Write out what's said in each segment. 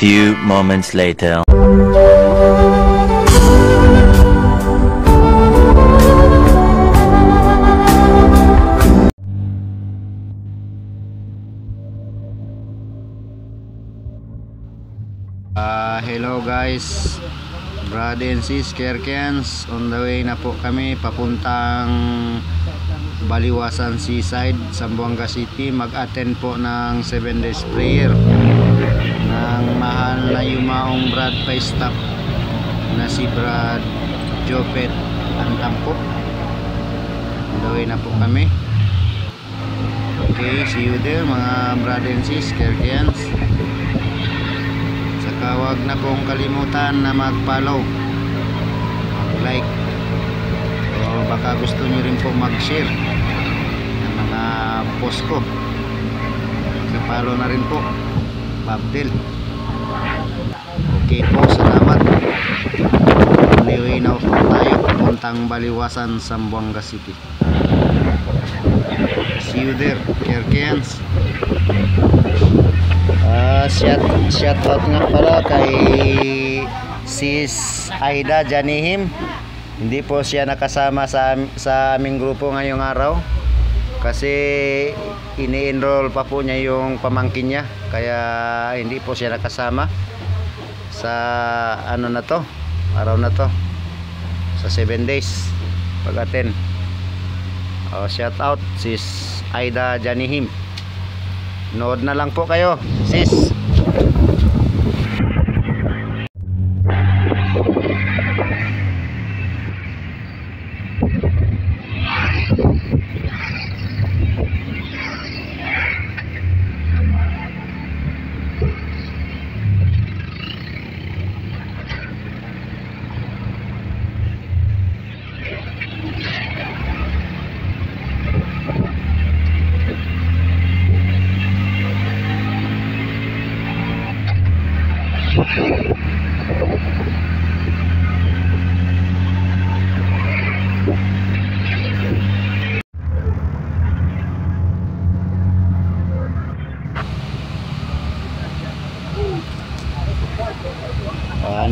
few moments later. Hello guys, Brad and Sis Kerkens, on the way na po kami papuntang Baliwasan Seaside, Zamboanga City. Mag-attend po ng 7 days prayer ng mahal na yumaong Brad Paistap na si Brad Jopet Antampo. On the way na po kami. Okay, see you there mga Brad and Sis Kerkens. Wag na pong kalimutan na mag-follow, mag-like, o baka gusto nyo rin po mag-share ng mga post ko. Follow na rin po, Babdel. Okay po, salamat. Liwi na po tayo puntang Baliwasan, Zamboanga City. See you there, Kerkens. Shout out nga pala kay Sis Aida Janihim. Hindi po siya nakasama sa aming grupo ngayong araw kasi ini-enroll pa po niya yung pamangkin niya, kaya hindi po siya nakasama sa ano na to, araw na to, sa 7 days pag-attend. Shout out Sis Aida Janihim. Nood na lang po kayo, sis.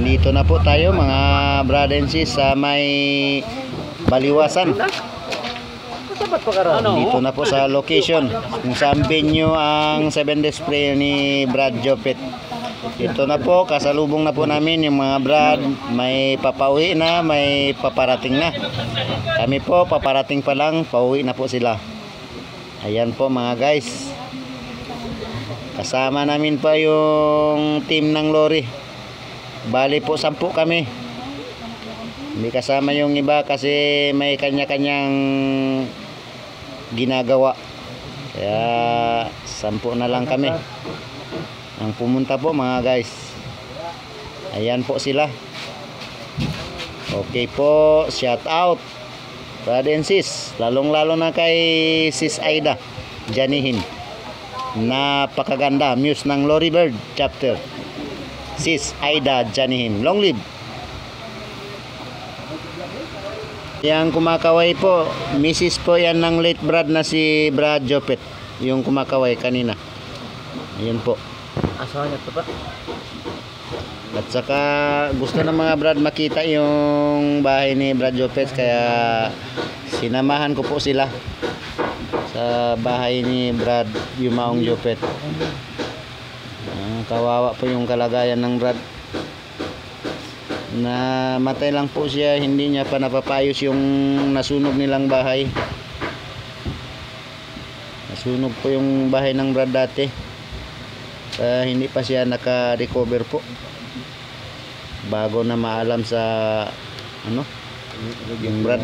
Dito na po tayo mga brother and sis sa may Baliwasan. Dito na po sa location kung saan venue ang 7 days prayer ni Brad Jopet. Ito na po, kasalubong na po namin yung mga brad. May papauwi na, may paparating na. Kami po paparating pa lang, pauwi na po sila. Ayan po mga guys, kasama namin pa yung team ng lorry. Bali po 10 kami. Hindi kasama yung iba kasi may kanya-kanyang ginagawa. Kaya 10 na lang kami ang pumunta po mga guys. Ayan po sila. Okay po, shout out brother and sis, lalong-lalo na kay Sis Aida Janihim. Napakaganda, muse ng Lorry Bird chapter. Sis Aida Janihim, long live. Yang kumakaway po, Mrs. po yan ng late Brad na si Brad Jopet, yung kumakaway kanina. Ayun po. Asawa niya ito pa. At saka gusto ng mga Brad makita yung bahay ni Brad Jopet, kaya sinamahan ko po sila sa bahay ni Brad Yumaong Jopet. Kawawa po yung kalagayan ng Brad. Na matay lang po siya, hindi niya pa napapayos yung nasunog nilang bahay. Nasunog po yung bahay ng Brad dati. Hindi pa siya naka-recover po. Bago na maalam sa ano, yung Brad.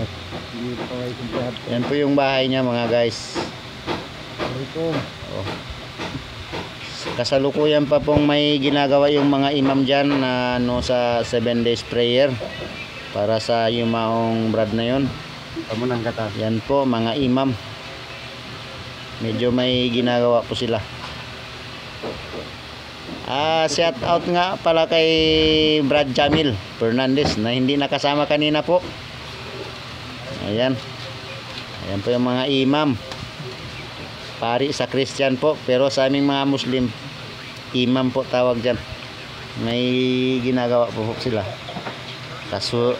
Yan po yung bahay niya mga guys. Oh. Kasalukuyan pa pong may ginagawa yung mga imam dyan na ano, sa 7 days prayer para sa yumaong Brad na yun. Yan po mga imam, medyo may ginagawa po sila. Shout out nga pala kay Brad Jamil Fernandez na hindi nakasama kanina po. Ayan, ayan po yung mga imam. Pari sa Christian po, pero sa aming mga Muslim, imam po tawag dyan. may ginagawa po sila.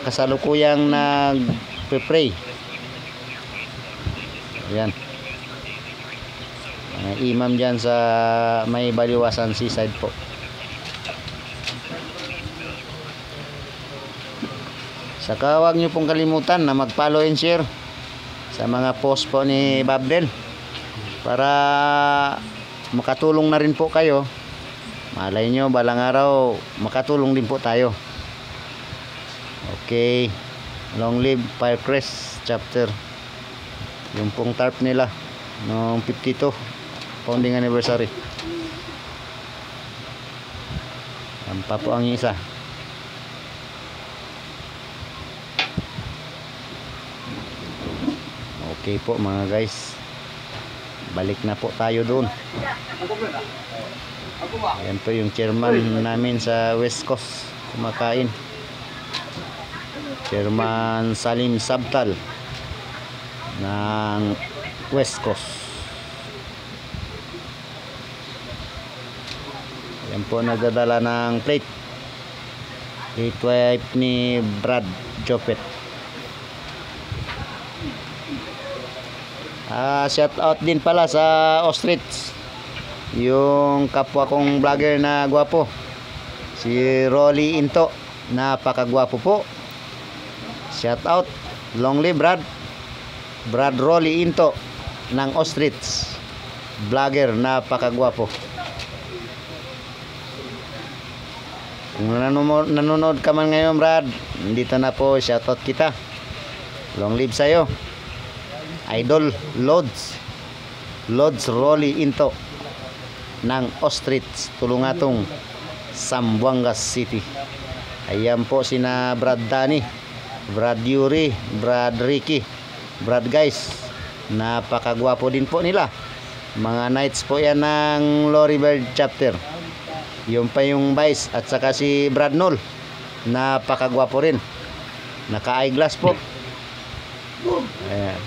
Kasalukuyang nag-pray. Ayan. Imam dyan sa may Baliwasan Seaside po. Saka huwag nyo pong kalimutan na mag-follow and share sa mga post po ni Babdel para makatulong na rin po kayo. Malay nyo balang araw makatulong din po tayo. Okay, long live Firecrest chapter. Yung pong tarp nila noong 52 founding anniversary. Yan pa po ang isa. Okay po mga guys, balik na po tayo doon. Yan po yung chairman namin sa West Coast kumakain, Chairman Salim Sabtal ng West Coast. Yan po nagdadala ng plate wife ni Brad Jopet. Shout out din pala sa Ostrich, yung kapwa kong vlogger na gwapo, si Rolly Into, napakagwapo po. Shout out, long live Brad Rolly Into ng Ostrich, vlogger, napakagwapo. Kung nanonood ka man ngayon Brad, dito na po, shout out kita, long live sa'yo. Idol Lods Rolly Into ng Ostrich, Tulungatong, Zamboanga City. Ayan po sina Brad Danny, Brad Yuri, Brad Ricky, Brad guys, napakagwapo din po nila. Mga knights po yan ng Loribird chapter. Yung pa yung vice at saka si Brad Noel, napakagwapo rin, naka eyeglass po.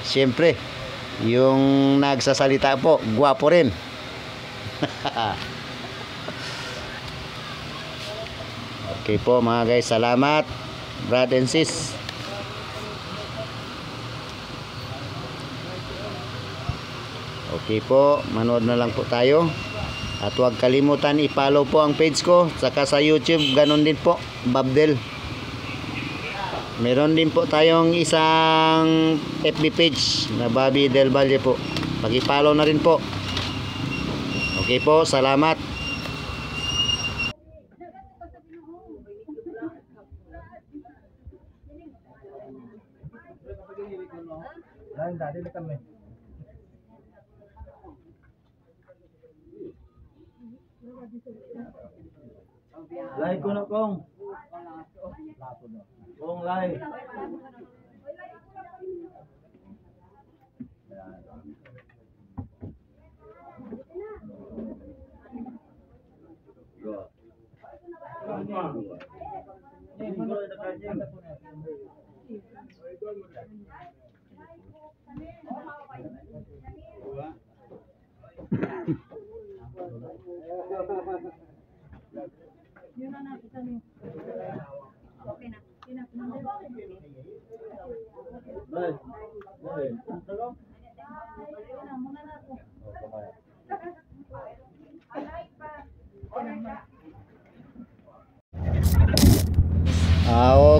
Siyempre yung nagsasalita po gwapo rin. Okay po mga guys, salamat Brad and sis. Okay po, manood na lang po tayo. At huwag kalimutan i-follow po ang page ko, saka sa YouTube ganun din po, Babdel. Meron din po tayong isang FB page na Bobby Del Valle po. Pag-follow na rin po. Okay po, salamat. Live ko na kong. Kung live.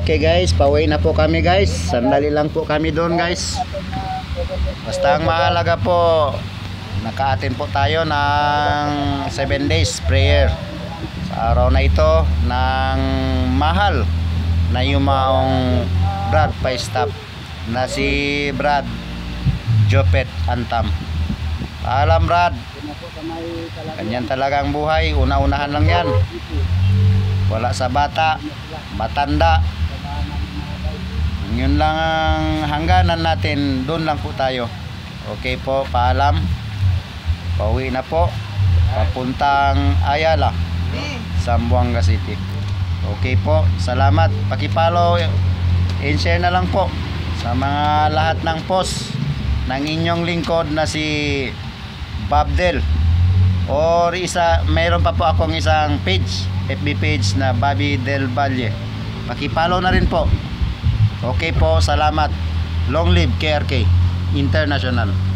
Okay guys, pauwi na po kami guys. Sandali lang po kami doon guys. Basta ang mahalaga po, naka-attend po tayo ng 7 days prayer sa araw na ito ng mahal na yumaong Brad Paistap na si Brad Jopet Antam. Paalam Brad, ganyan talaga ang buhay, una-unahan lang yan. Wala sa bata, matanda. Yun lang ang hangganan natin, doon lang po tayo. Okay po, paalam. Pauwi na po, papuntang Ayala, Zamboanga City. Okay po, salamat. Paki-follow and share na lang po sa mga lahat ng post ng inyong lingkod na si Babdel. Or mayroon pa po akong isang page, FB page na Bobby Del Valle. Paki-follow na rin po. Okay po, salamat. Long live KRK International.